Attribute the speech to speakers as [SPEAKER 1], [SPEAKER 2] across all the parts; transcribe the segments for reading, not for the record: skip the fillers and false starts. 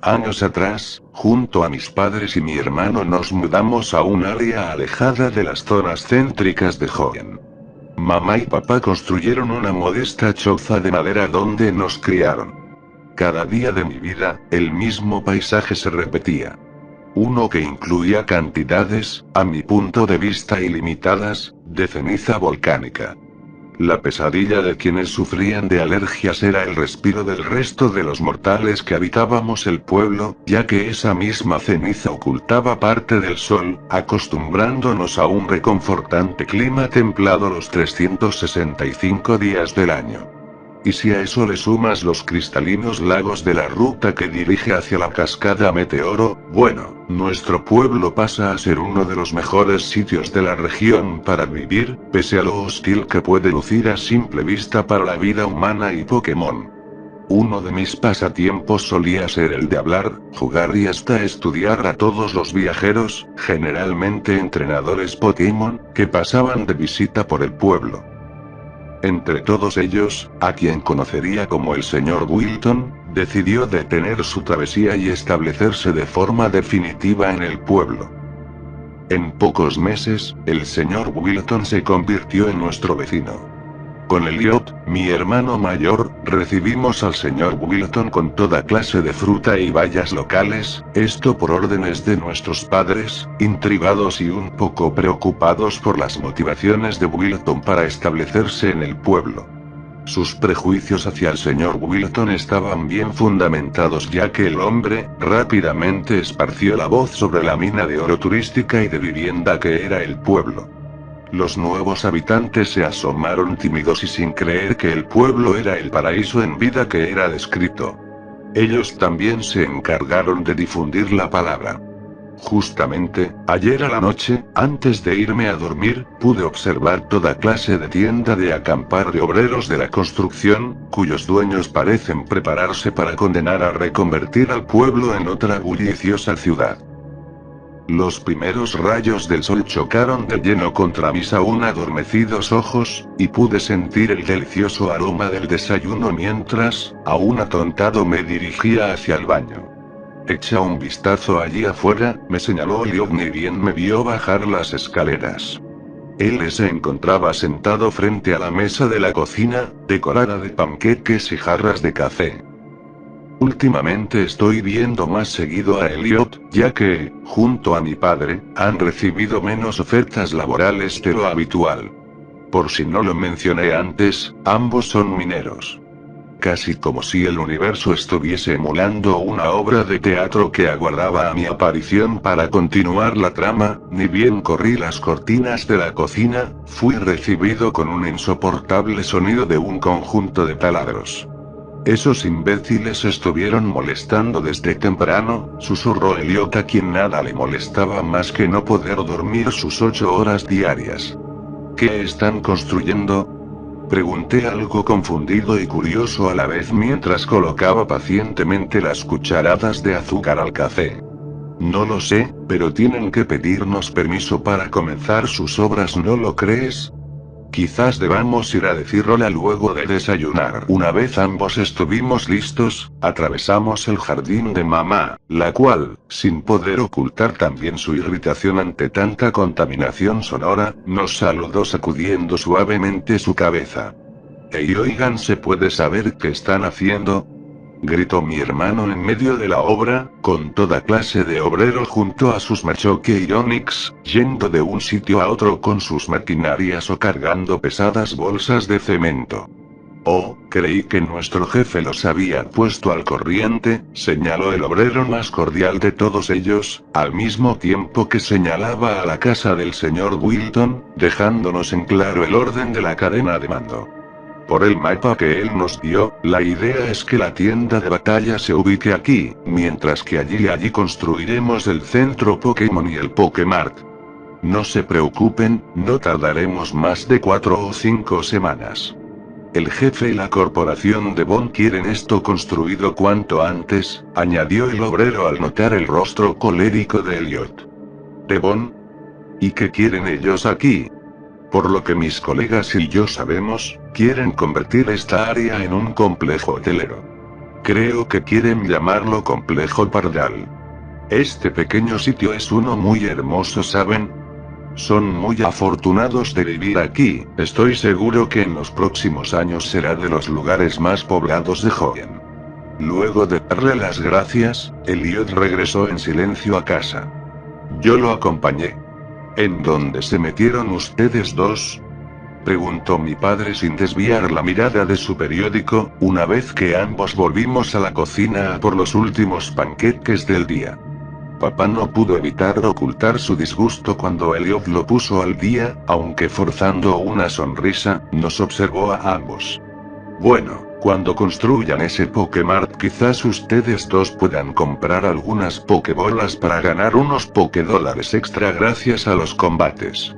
[SPEAKER 1] Años atrás, junto a mis padres y mi hermano nos mudamos a un área alejada de las zonas céntricas de Hoenn. Mamá y papá construyeron una modesta choza de madera donde nos criaron. Cada día de mi vida, el mismo paisaje se repetía. Uno que incluía cantidades, a mi punto de vista ilimitadas, de ceniza volcánica. La pesadilla de quienes sufrían de alergias era el respiro del resto de los mortales que habitábamos el pueblo, ya que esa misma ceniza ocultaba parte del sol, acostumbrándonos a un reconfortante clima templado los 365 días del año. Y si a eso le sumas los cristalinos lagos de la ruta que dirige hacia la cascada Meteoro, bueno, nuestro pueblo pasa a ser uno de los mejores sitios de la región para vivir, pese a lo hostil que puede lucir a simple vista para la vida humana y Pokémon. Uno de mis pasatiempos solía ser el de hablar, jugar y hasta estudiar a todos los viajeros, generalmente entrenadores Pokémon, que pasaban de visita por el pueblo. Entre todos ellos, a quien conocería como el señor Wilton, decidió detener su travesía y establecerse de forma definitiva en el pueblo. En pocos meses, el señor Wilton se convirtió en nuestro vecino. Con Elliot, mi hermano mayor, recibimos al señor Wilton con toda clase de fruta y bayas locales, esto por órdenes de nuestros padres, intrigados y un poco preocupados por las motivaciones de Wilton para establecerse en el pueblo. Sus prejuicios hacia el señor Wilton estaban bien fundamentados, ya que el hombre rápidamente esparció la voz sobre la mina de oro turística y de vivienda que era el pueblo. Los nuevos habitantes se asomaron tímidos y sin creer que el pueblo era el paraíso en vida que era descrito. Ellos también se encargaron de difundir la palabra. Justamente, ayer a la noche, antes de irme a dormir, pude observar toda clase de tienda de acampar de obreros de la construcción, cuyos dueños parecen prepararse para condenar a reconvertir al pueblo en otra bulliciosa ciudad. Los primeros rayos del sol chocaron de lleno contra mis aún adormecidos ojos, y pude sentir el delicioso aroma del desayuno mientras, aún atontado, me dirigía hacia el baño. Echa un vistazo allí afuera, me señaló Elliot ni bien me vio bajar las escaleras. Él se encontraba sentado frente a la mesa de la cocina, decorada de panqueques y jarras de café. Últimamente estoy viendo más seguido a Elliot, ya que, junto a mi padre, han recibido menos ofertas laborales de lo habitual. Por si no lo mencioné antes, ambos son mineros. Casi como si el universo estuviese emulando una obra de teatro que aguardaba a mi aparición para continuar la trama, ni bien corrí las cortinas de la cocina, fui recibido con un insoportable sonido de un conjunto de taladros. Esos imbéciles estuvieron molestando desde temprano, susurró Elliot, a quien nada le molestaba más que no poder dormir sus 8 horas diarias. ¿Qué están construyendo? Pregunté algo confundido y curioso a la vez mientras colocaba pacientemente las cucharadas de azúcar al café. No lo sé, pero tienen que pedirnos permiso para comenzar sus obras, ¿no lo crees? Quizás debamos ir a decirlo luego de desayunar. Una vez ambos estuvimos listos, atravesamos el jardín de mamá, la cual, sin poder ocultar también su irritación ante tanta contaminación sonora, nos saludó sacudiendo suavemente su cabeza. «Ey, oigan, ¿se puede saber qué están haciendo?», gritó mi hermano en medio de la obra, con toda clase de obreros junto a sus Machoke y Onix, yendo de un sitio a otro con sus maquinarias o cargando pesadas bolsas de cemento. «Oh, creí que nuestro jefe los había puesto al corriente», señaló el obrero más cordial de todos ellos, al mismo tiempo que señalaba a la casa del señor Wilton, dejándonos en claro el orden de la cadena de mando. Por el mapa que él nos dio, la idea es que la tienda de batalla se ubique aquí, mientras que allí construiremos el centro Pokémon y el Pokémart. No se preocupen, no tardaremos más de 4 o 5 semanas. El jefe y la corporación de Devon quieren esto construido cuanto antes, añadió el obrero al notar el rostro colérico de Elliot. ¿Devon? ¿Y qué quieren ellos aquí? Por lo que mis colegas y yo sabemos, quieren convertir esta área en un complejo hotelero. Creo que quieren llamarlo Complejo Pardal. Este pequeño sitio es uno muy hermoso, ¿saben? Son muy afortunados de vivir aquí, estoy seguro que en los próximos años será de los lugares más poblados de Hoenn. Luego de darle las gracias, Elliot regresó en silencio a casa. Yo lo acompañé. ¿En dónde se metieron ustedes dos?, preguntó mi padre sin desviar la mirada de su periódico, una vez que ambos volvimos a la cocina a por los últimos panqueques del día. Papá no pudo evitar ocultar su disgusto cuando Elliot lo puso al día, aunque forzando una sonrisa, nos observó a ambos. Bueno, cuando construyan ese Pokemart quizás ustedes dos puedan comprar algunas Pokébolas para ganar unos Pokédólares extra gracias a los combates.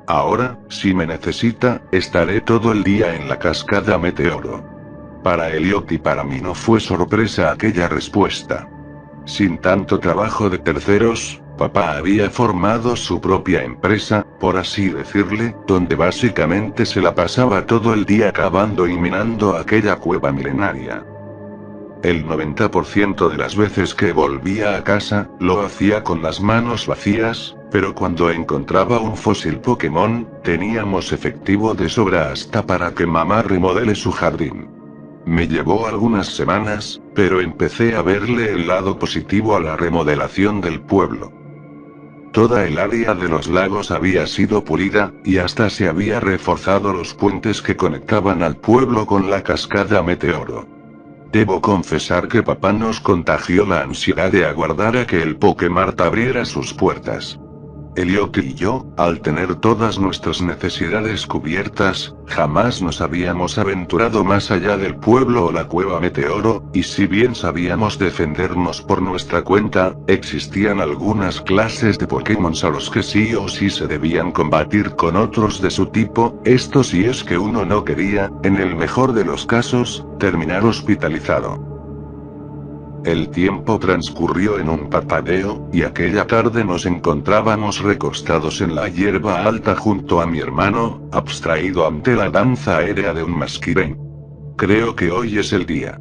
[SPEAKER 1] Ahora, si me necesita, estaré todo el día en la cascada Meteoro. Para Elliot y para mí no fue sorpresa aquella respuesta. Sin tanto trabajo de terceros, papá había formado su propia empresa, por así decirle, donde básicamente se la pasaba todo el día cavando y minando aquella cueva milenaria. El 90% de las veces que volvía a casa, lo hacía con las manos vacías, pero cuando encontraba un fósil Pokémon, teníamos efectivo de sobra hasta para que mamá remodele su jardín. Me llevó algunas semanas, pero empecé a verle el lado positivo a la remodelación del pueblo. Toda el área de los lagos había sido pulida, y hasta se había reforzado los puentes que conectaban al pueblo con la cascada Meteoro. Debo confesar que papá nos contagió la ansiedad de aguardar a que el Pokemart abriera sus puertas. Elliot y yo, al tener todas nuestras necesidades cubiertas, jamás nos habíamos aventurado más allá del pueblo o la cueva Meteoro, y si bien sabíamos defendernos por nuestra cuenta, existían algunas clases de Pokémon a los que sí o sí se debían combatir con otros de su tipo, esto si es que uno no quería, en el mejor de los casos, terminar hospitalizado. El tiempo transcurrió en un parpadeo, y aquella tarde nos encontrábamos recostados en la hierba alta junto a mi hermano, abstraído ante la danza aérea de un Masquerain. Creo que hoy es el día.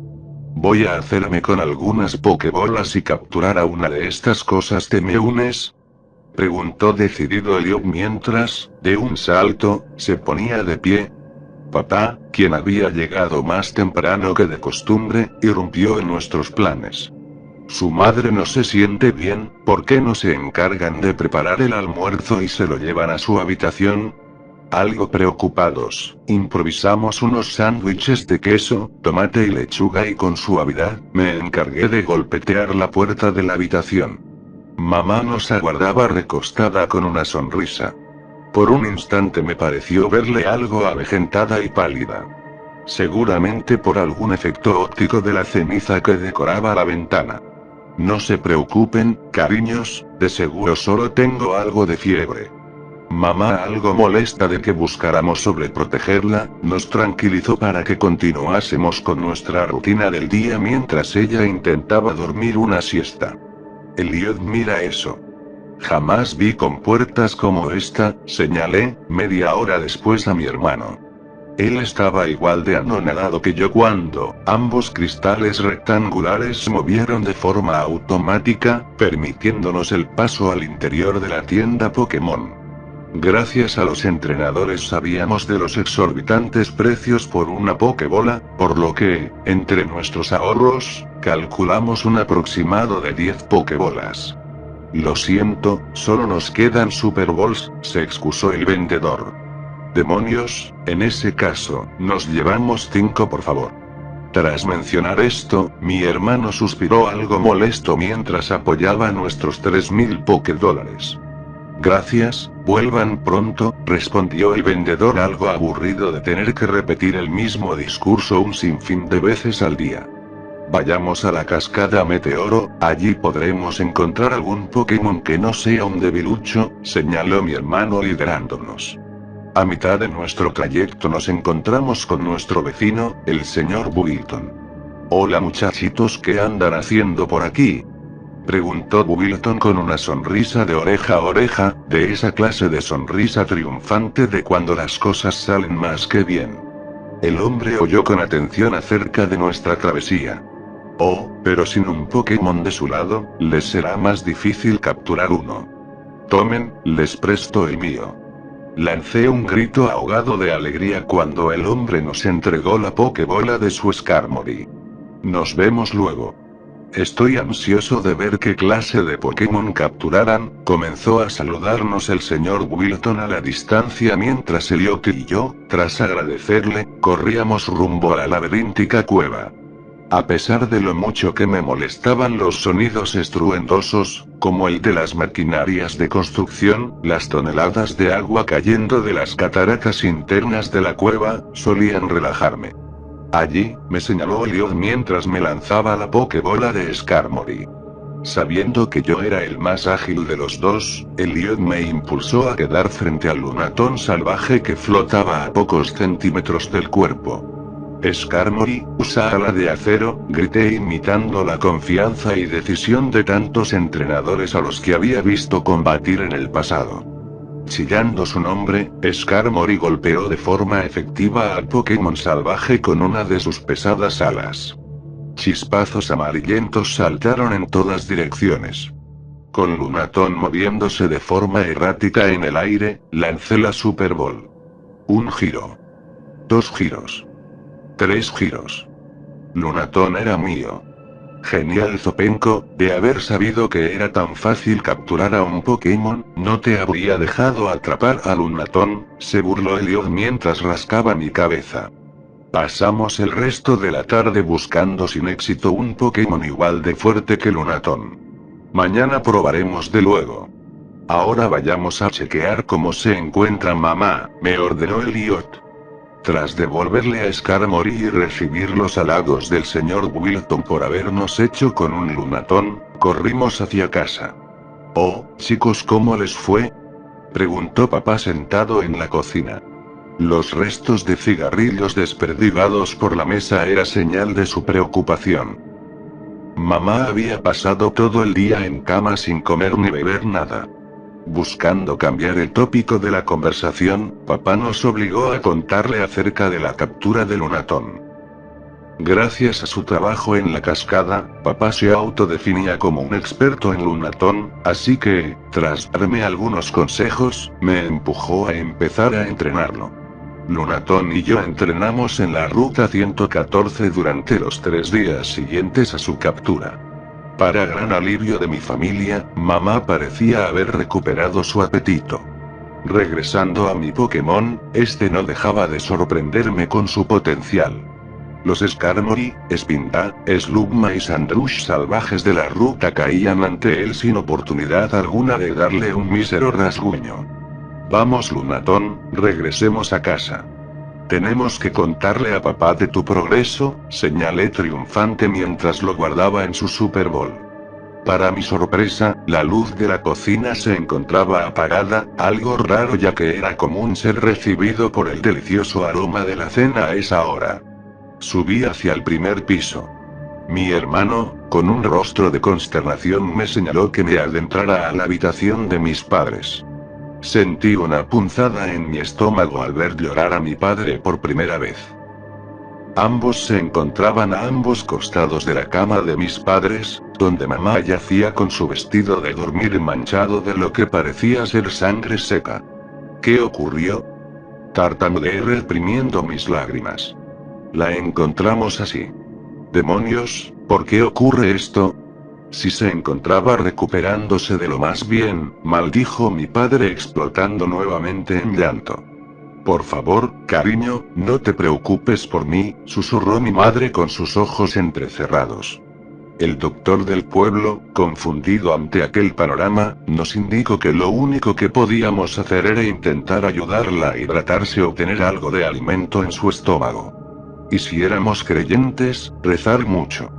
[SPEAKER 1] Voy a hacerme con algunas Pokébolas y capturar a una de estas cosas. ¿Te me unes?, preguntó decidido Elliot mientras, de un salto, se ponía de pie. Papá, quien había llegado más temprano que de costumbre, irrumpió en nuestros planes. Su madre no se siente bien, ¿por qué no se encargan de preparar el almuerzo y se lo llevan a su habitación? Algo preocupados, improvisamos unos sándwiches de queso, tomate y lechuga y con suavidad, me encargué de golpetear la puerta de la habitación. Mamá nos aguardaba recostada con una sonrisa. Por un instante me pareció verle algo avejentada y pálida. Seguramente por algún efecto óptico de la ceniza que decoraba la ventana. No se preocupen, cariños, de seguro solo tengo algo de fiebre. Mamá, algo molesta de que buscáramos sobreprotegerla, nos tranquilizó para que continuásemos con nuestra rutina del día mientras ella intentaba dormir una siesta. Elliot, mira eso. Jamás vi compuertas como esta, señalé, media hora después a mi hermano. Él estaba igual de anonadado que yo cuando, ambos cristales rectangulares se movieron de forma automática, permitiéndonos el paso al interior de la tienda Pokémon. Gracias a los entrenadores sabíamos de los exorbitantes precios por una Pokébola, por lo que, entre nuestros ahorros, calculamos un aproximado de 10 Pokébolas. Lo siento, solo nos quedan Super Balls, se excusó el vendedor. Demonios, en ese caso, nos llevamos 5 por favor. Tras mencionar esto, mi hermano suspiró algo molesto mientras apoyaba nuestros 3000 Pokédólares. Gracias, vuelvan pronto, respondió el vendedor algo aburrido de tener que repetir el mismo discurso un sinfín de veces al día. Vayamos a la cascada Meteoro, allí podremos encontrar algún Pokémon que no sea un debilucho, señaló mi hermano liderándonos. A mitad de nuestro trayecto nos encontramos con nuestro vecino, el señor Builton. Hola muchachitos, ¿qué andan haciendo por aquí?, preguntó Builton con una sonrisa de oreja a oreja, de esa clase de sonrisa triunfante de cuando las cosas salen más que bien. El hombre oyó con atención acerca de nuestra travesía. Oh, pero sin un Pokémon de su lado, les será más difícil capturar uno. Tomen, les presto el mío. Lancé un grito ahogado de alegría cuando el hombre nos entregó la Pokébola de su Skarmory. Nos vemos luego. Estoy ansioso de ver qué clase de Pokémon capturaran, comenzó a saludarnos el señor Wilton a la distancia mientras Elliot y yo, tras agradecerle, corríamos rumbo a la laberíntica cueva. A pesar de lo mucho que me molestaban los sonidos estruendosos, como el de las maquinarias de construcción, las toneladas de agua cayendo de las cataratas internas de la cueva, solían relajarme. Allí, me señaló Elliot mientras me lanzaba la Pokébola de Skarmory. Sabiendo que yo era el más ágil de los dos, Elliot me impulsó a quedar frente al lunatón salvaje que flotaba a pocos centímetros del cuerpo. Skarmory, usa ala de acero, grité imitando la confianza y decisión de tantos entrenadores a los que había visto combatir en el pasado. Chillando su nombre, Skarmory golpeó de forma efectiva al Pokémon salvaje con una de sus pesadas alas. Chispazos amarillentos saltaron en todas direcciones. Con Lunatón moviéndose de forma errática en el aire, lancé la Super Ball. Un giro. 2 giros. 3 giros. Lunatón era mío. Genial Zopenco, de haber sabido que era tan fácil capturar a un Pokémon, no te habría dejado atrapar a Lunatón, se burló Elliot mientras rascaba mi cabeza. Pasamos el resto de la tarde buscando sin éxito un Pokémon igual de fuerte que Lunatón. Mañana probaremos de luego. Ahora vayamos a chequear cómo se encuentra mamá, me ordenó Elliot. Tras devolverle a Skarmory y recibir los halagos del señor Wilton por habernos hecho con un Lunatón, corrimos hacia casa. Oh, chicos, ¿cómo les fue?, preguntó papá sentado en la cocina. Los restos de cigarrillos desperdigados por la mesa era señal de su preocupación. Mamá había pasado todo el día en cama sin comer ni beber nada. Buscando cambiar el tópico de la conversación, papá nos obligó a contarle acerca de la captura de Lunatón. Gracias a su trabajo en la cascada, papá se autodefinía como un experto en Lunatón, así que, tras darme algunos consejos, me empujó a empezar a entrenarlo. Lunatón y yo entrenamos en la ruta 114 durante los 3 días siguientes a su captura. Para gran alivio de mi familia, mamá parecía haber recuperado su apetito. Regresando a mi Pokémon, este no dejaba de sorprenderme con su potencial. Los Skarmory, Spinda, Slugma y Sandrush salvajes de la ruta caían ante él sin oportunidad alguna de darle un mísero rasguño. Vamos Lunatón, regresemos a casa. Tenemos que contarle a papá de tu progreso, señalé triunfante mientras lo guardaba en su Super Bowl. Para mi sorpresa, la luz de la cocina se encontraba apagada, algo raro ya que era común ser recibido por el delicioso aroma de la cena a esa hora. Subí hacia el primer piso. Mi hermano, con un rostro de consternación, me señaló que me adentrara a la habitación de mis padres. Sentí una punzada en mi estómago al ver llorar a mi padre por primera vez. Ambos se encontraban a ambos costados de la cama de mis padres, donde mamá yacía con su vestido de dormir manchado de lo que parecía ser sangre seca. ¿Qué ocurrió?, tartamudeé reprimiendo mis lágrimas. La encontramos así. Demonios, ¿por qué ocurre esto? Si se encontraba recuperándose de lo más bien, maldijo mi padre explotando nuevamente en llanto. Por favor, cariño, no te preocupes por mí, susurró mi madre con sus ojos entrecerrados. El doctor del pueblo, confundido ante aquel panorama, nos indicó que lo único que podíamos hacer era intentar ayudarla a hidratarse o tener algo de alimento en su estómago. Y si éramos creyentes, rezar mucho.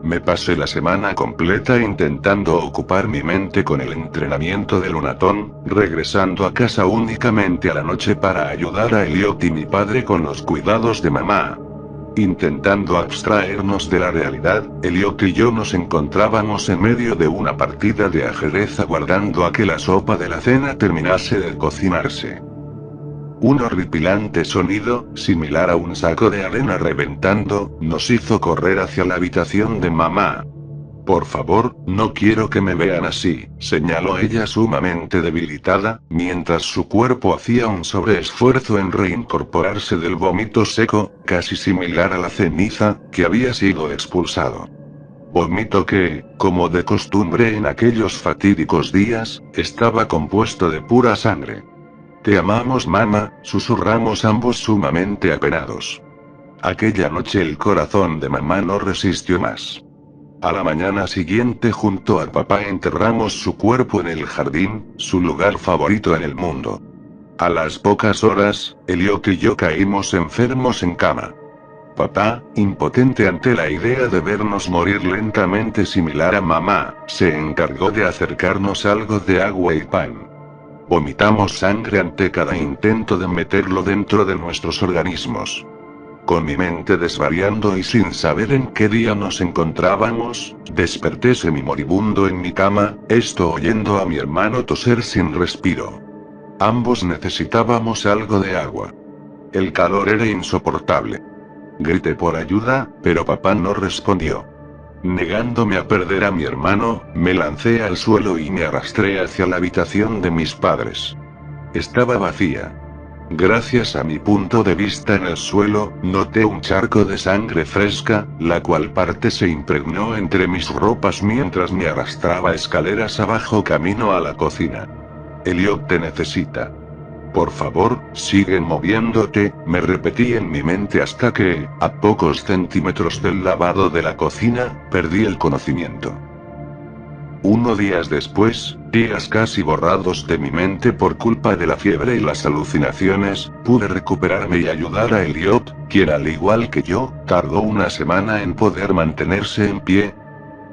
[SPEAKER 1] Me pasé la semana completa intentando ocupar mi mente con el entrenamiento de Lunatón, regresando a casa únicamente a la noche para ayudar a Elliot y mi padre con los cuidados de mamá. Intentando abstraernos de la realidad, Elliot y yo nos encontrábamos en medio de una partida de ajedrez aguardando a que la sopa de la cena terminase de cocinarse. Un horripilante sonido, similar a un saco de arena reventando, nos hizo correr hacia la habitación de mamá. Por favor, no quiero que me vean así, señaló ella sumamente debilitada, mientras su cuerpo hacía un sobreesfuerzo en reincorporarse del vómito seco, casi similar a la ceniza, que había sido expulsado. Vómito que, como de costumbre en aquellos fatídicos días, estaba compuesto de pura sangre. Te amamos, mamá, susurramos ambos sumamente apenados. Aquella noche el corazón de mamá no resistió más. A la mañana siguiente junto a papá enterramos su cuerpo en el jardín, su lugar favorito en el mundo. A las pocas horas, Elliot y yo caímos enfermos en cama. Papá, impotente ante la idea de vernos morir lentamente similar a mamá, se encargó de acercarnos algo de agua y pan. Vomitamos sangre ante cada intento de meterlo dentro de nuestros organismos. Con mi mente desvariando y sin saber en qué día nos encontrábamos, desperté semimoribundo en mi cama, esto oyendo a mi hermano toser sin respiro. Ambos necesitábamos algo de agua. El calor era insoportable. Grité por ayuda, pero papá no respondió. Negándome a perder a mi hermano, me lancé al suelo y me arrastré hacia la habitación de mis padres. Estaba vacía. Gracias a mi punto de vista en el suelo, noté un charco de sangre fresca, la cual parte se impregnó entre mis ropas mientras me arrastraba escaleras abajo camino a la cocina. Elliot te necesita. Por favor, sigue moviéndote, me repetí en mi mente hasta que, a pocos centímetros del lavabo de la cocina, perdí el conocimiento. Unos días después, días casi borrados de mi mente por culpa de la fiebre y las alucinaciones, pude recuperarme y ayudar a Elliot, quien al igual que yo, tardó una semana en poder mantenerse en pie.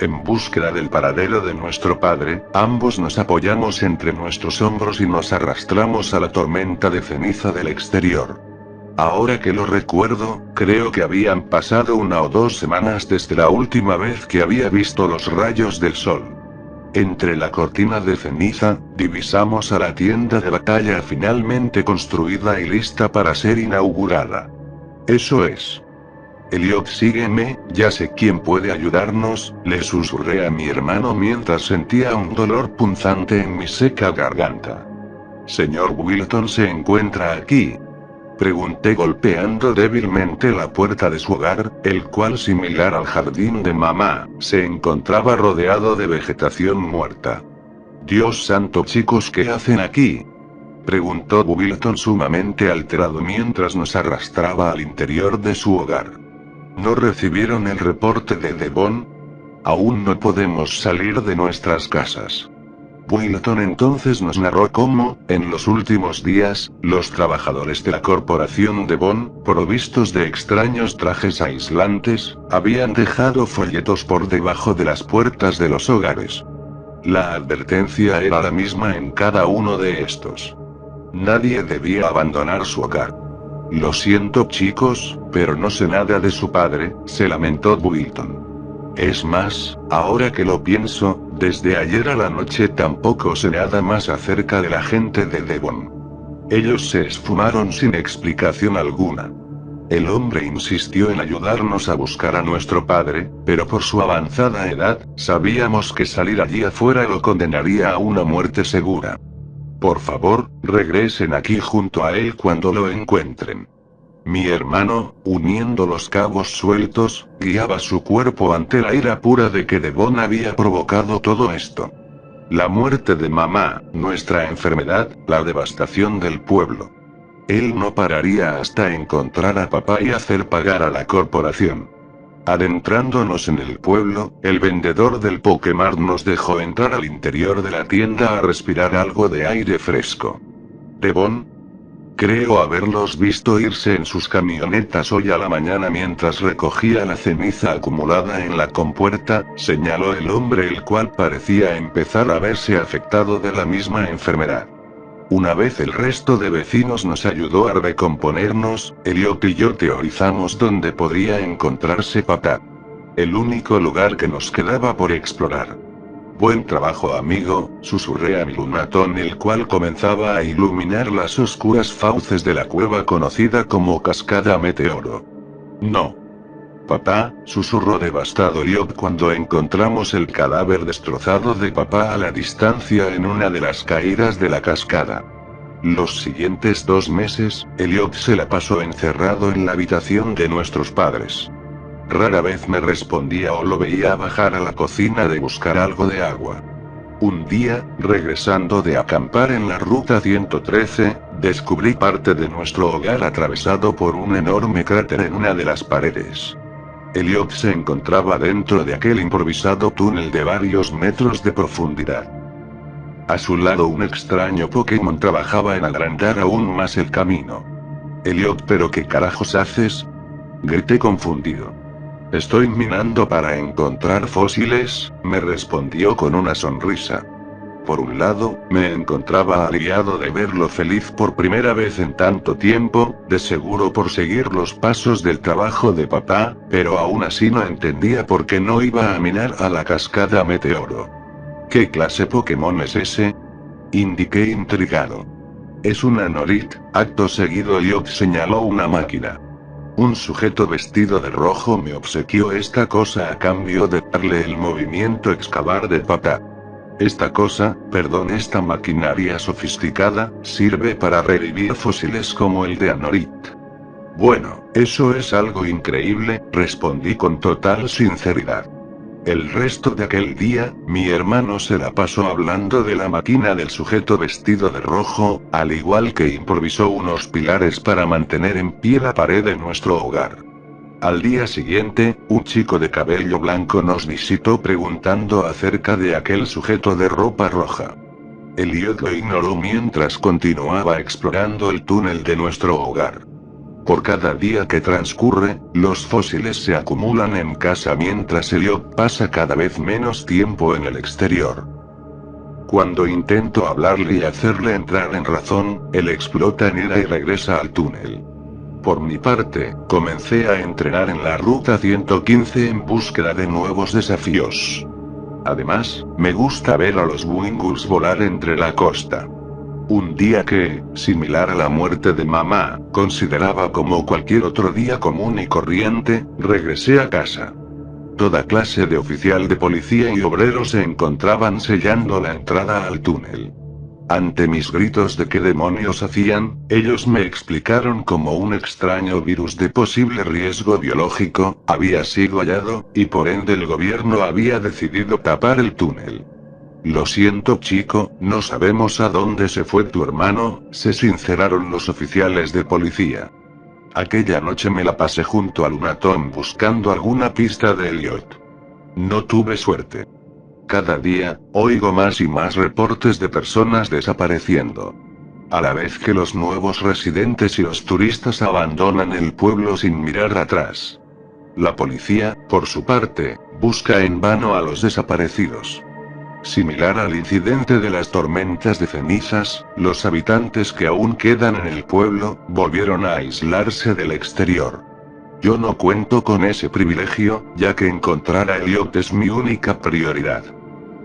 [SPEAKER 1] En búsqueda del paradero de nuestro padre, ambos nos apoyamos entre nuestros hombros y nos arrastramos a la tormenta de ceniza del exterior. Ahora que lo recuerdo, creo que habían pasado 1 o 2 semanas desde la última vez que había visto los rayos del sol. Entre la cortina de ceniza, divisamos a la tienda de batalla finalmente construida y lista para ser inaugurada. Eso es. Elliot, sígueme, ya sé quién puede ayudarnos, le susurré a mi hermano mientras sentía un dolor punzante en mi seca garganta. ¿Señor Wilton se encuentra aquí?, pregunté golpeando débilmente la puerta de su hogar, el cual, similar al jardín de mamá, se encontraba rodeado de vegetación muerta. Dios santo, chicos, ¿qué hacen aquí?, preguntó Wilton sumamente alterado mientras nos arrastraba al interior de su hogar. ¿No recibieron el reporte de Devon? Aún no podemos salir de nuestras casas. Wilton entonces nos narró cómo, en los últimos días, los trabajadores de la corporación Devon, provistos de extraños trajes aislantes, habían dejado folletos por debajo de las puertas de los hogares. La advertencia era la misma en cada uno de estos. Nadie debía abandonar su hogar. Lo siento, chicos, pero no sé nada de su padre, se lamentó Wilton. Es más, ahora que lo pienso, desde ayer a la noche tampoco sé nada más acerca de la gente de Devon. Ellos se esfumaron sin explicación alguna. El hombre insistió en ayudarnos a buscar a nuestro padre, pero por su avanzada edad, sabíamos que salir allí afuera lo condenaría a una muerte segura. Por favor, regresen aquí junto a él cuando lo encuentren. Mi hermano, uniendo los cabos sueltos, guiaba su cuerpo ante la ira pura de que Devon había provocado todo esto. La muerte de mamá, nuestra enfermedad, la devastación del pueblo. Él no pararía hasta encontrar a papá y hacer pagar a la corporación. Adentrándonos en el pueblo, el vendedor del Pokemart nos dejó entrar al interior de la tienda a respirar algo de aire fresco. Devon. Creo haberlos visto irse en sus camionetas hoy a la mañana mientras recogía la ceniza acumulada en la compuerta, señaló el hombre, el cual parecía empezar a verse afectado de la misma enfermedad. Una vez el resto de vecinos nos ayudó a recomponernos, Elliot y yo teorizamos dónde podría encontrarse papá. El único lugar que nos quedaba por explorar. Buen trabajo, amigo, susurré a mi lunatón, el cual comenzaba a iluminar las oscuras fauces de la cueva conocida como Cascada Meteoro. No. Papá, susurró devastado Elliot cuando encontramos el cadáver destrozado de papá a la distancia en una de las caídas de la cascada. Los siguientes 2 meses, Elliot se la pasó encerrado en la habitación de nuestros padres. Rara vez me respondía o lo veía bajar a la cocina de buscar algo de agua. Un día, regresando de acampar en la ruta 113, descubrí parte de nuestro hogar atravesado por un enorme cráter en una de las paredes. Elliot se encontraba dentro de aquel improvisado túnel de varios metros de profundidad. A su lado un extraño Pokémon trabajaba en agrandar aún más el camino. Elliot, ¿pero qué carajos haces? Grité confundido. Estoy minando para encontrar fósiles, me respondió con una sonrisa. Por un lado, me encontraba aliviado de verlo feliz por primera vez en tanto tiempo, de seguro por seguir los pasos del trabajo de papá, pero aún así no entendía por qué no iba a minar a la cascada Meteoro. ¿Qué clase Pokémon es ese? Indiqué intrigado. Es un Anorit. Acto seguido Elliot señaló una máquina. Un sujeto vestido de rojo me obsequió esta cosa a cambio de darle el movimiento excavar de papá. Esta cosa, esta maquinaria sofisticada, sirve para revivir fósiles como el de Anorit. Bueno, eso es algo increíble, respondí con total sinceridad. El resto de aquel día, mi hermano se la pasó hablando de la máquina del sujeto vestido de rojo, al igual que improvisó unos pilares para mantener en pie la pared de nuestro hogar. Al día siguiente, un chico de cabello blanco nos visitó preguntando acerca de aquel sujeto de ropa roja. Elliot lo ignoró mientras continuaba explorando el túnel de nuestro hogar. Por cada día que transcurre, los fósiles se acumulan en casa mientras Elliot pasa cada vez menos tiempo en el exterior. Cuando intento hablarle y hacerle entrar en razón, él explota en ira y regresa al túnel. Por mi parte, comencé a entrenar en la ruta 115 en búsqueda de nuevos desafíos. Además, me gusta ver a los Winguls volar entre la costa. Un día que, similar a la muerte de mamá, consideraba como cualquier otro día común y corriente, regresé a casa. Toda clase de oficial de policía y obreros se encontraban sellando la entrada al túnel. Ante mis gritos de qué demonios hacían, ellos me explicaron cómo un extraño virus de posible riesgo biológico había sido hallado, y por ende el gobierno había decidido tapar el túnel. Lo siento, chico, no sabemos a dónde se fue tu hermano, se sinceraron los oficiales de policía. Aquella noche me la pasé junto al lunatón buscando alguna pista de Elliot. No tuve suerte. Cada día, oigo más y más reportes de personas desapareciendo. A la vez que los nuevos residentes y los turistas abandonan el pueblo sin mirar atrás. La policía, por su parte, busca en vano a los desaparecidos. Similar al incidente de las tormentas de cenizas, los habitantes que aún quedan en el pueblo, volvieron a aislarse del exterior. Yo no cuento con ese privilegio, ya que encontrar a Elliot es mi única prioridad.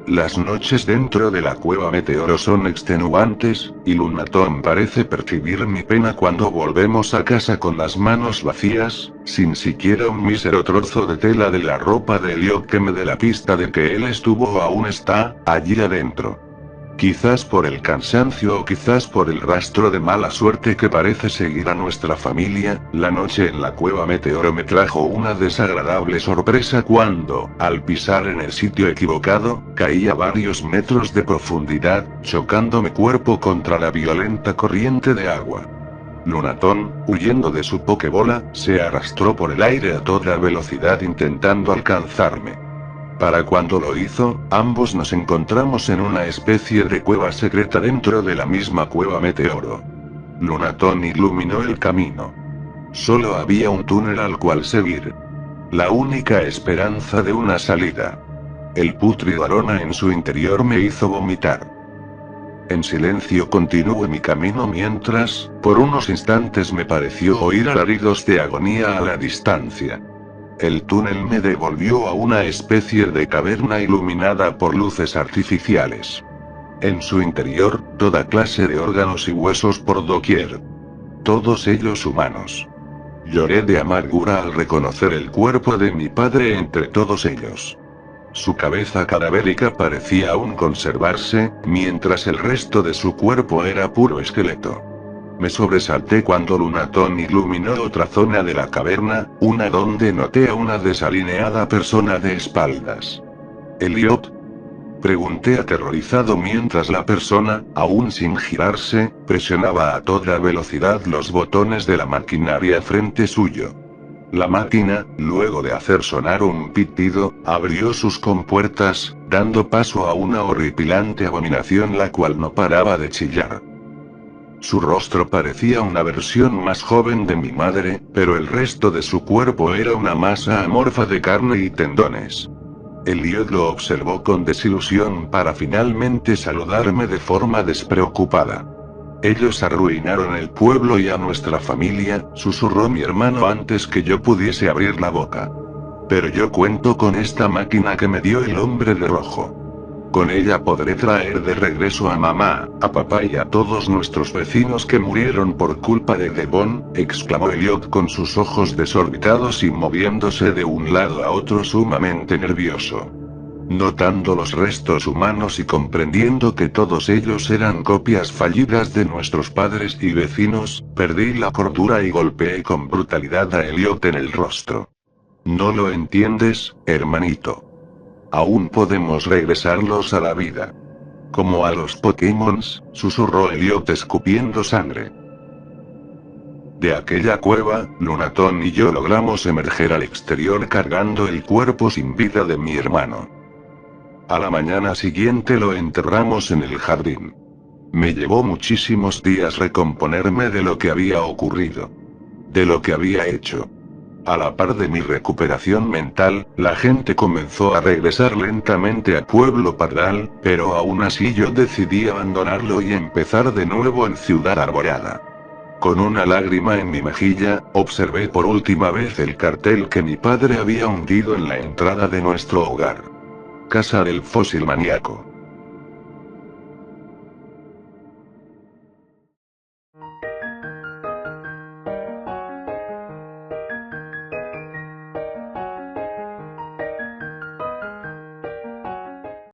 [SPEAKER 1] Las noches dentro de la cueva Meteoro son extenuantes, y Lunatón parece percibir mi pena cuando volvemos a casa con las manos vacías, sin siquiera un mísero trozo de tela de la ropa de Elliot que me dé la pista de que él estuvo o aún está allí adentro. Quizás por el cansancio o quizás por el rastro de mala suerte que parece seguir a nuestra familia, la noche en la cueva Meteoro me trajo una desagradable sorpresa cuando, al pisar en el sitio equivocado, caí a varios metros de profundidad, chocándome cuerpo contra la violenta corriente de agua. Lunatón, huyendo de su pokebola, se arrastró por el aire a toda velocidad intentando alcanzarme. Para cuando lo hizo, ambos nos encontramos en una especie de cueva secreta dentro de la misma cueva Meteoro. Lunatón iluminó el camino. Solo había un túnel al cual seguir. La única esperanza de una salida. El pútrido aroma en su interior me hizo vomitar. En silencio continué mi camino mientras, por unos instantes me pareció oír alaridos de agonía a la distancia. El túnel me devolvió a una especie de caverna iluminada por luces artificiales. En su interior, toda clase de órganos y huesos por doquier. Todos ellos humanos. Lloré de amargura al reconocer el cuerpo de mi padre entre todos ellos. Su cabeza cadavérica parecía aún conservarse, mientras el resto de su cuerpo era puro esqueleto. Me sobresalté cuando Lunatón iluminó otra zona de la caverna, una donde noté a una desalineada persona de espaldas. ¿Elliot? Pregunté aterrorizado mientras la persona, aún sin girarse, presionaba a toda velocidad los botones de la maquinaria frente suyo. La máquina, luego de hacer sonar un pitido, abrió sus compuertas, dando paso a una horripilante abominación la cual no paraba de chillar. Su rostro parecía una versión más joven de mi madre, pero el resto de su cuerpo era una masa amorfa de carne y tendones. Elliot lo observó con desilusión para finalmente saludarme de forma despreocupada. Ellos arruinaron el pueblo y a nuestra familia, susurró mi hermano antes que yo pudiese abrir la boca. Pero yo cuento con esta máquina que me dio el hombre de rojo. Con ella podré traer de regreso a mamá, a papá y a todos nuestros vecinos que murieron por culpa de Devon, exclamó Elliot con sus ojos desorbitados y moviéndose de un lado a otro sumamente nervioso. Notando los restos humanos y comprendiendo que todos ellos eran copias fallidas de nuestros padres y vecinos, perdí la cordura y golpeé con brutalidad a Elliot en el rostro. ¿No lo entiendes, hermanito? Aún podemos regresarlos a la vida. Como a los Pokémons, susurró Elliot escupiendo sangre. De aquella cueva, Lunatón y yo logramos emerger al exterior cargando el cuerpo sin vida de mi hermano. A la mañana siguiente lo enterramos en el jardín. Me llevó muchísimos días recomponerme de lo que había ocurrido. De lo que había hecho. A la par de mi recuperación mental, la gente comenzó a regresar lentamente a Pueblo Pardal, pero aún así yo decidí abandonarlo y empezar de nuevo en Ciudad Arbolada. Con una lágrima en mi mejilla, observé por última vez el cartel que mi padre había hundido en la entrada de nuestro hogar. Casa del fósil maníaco.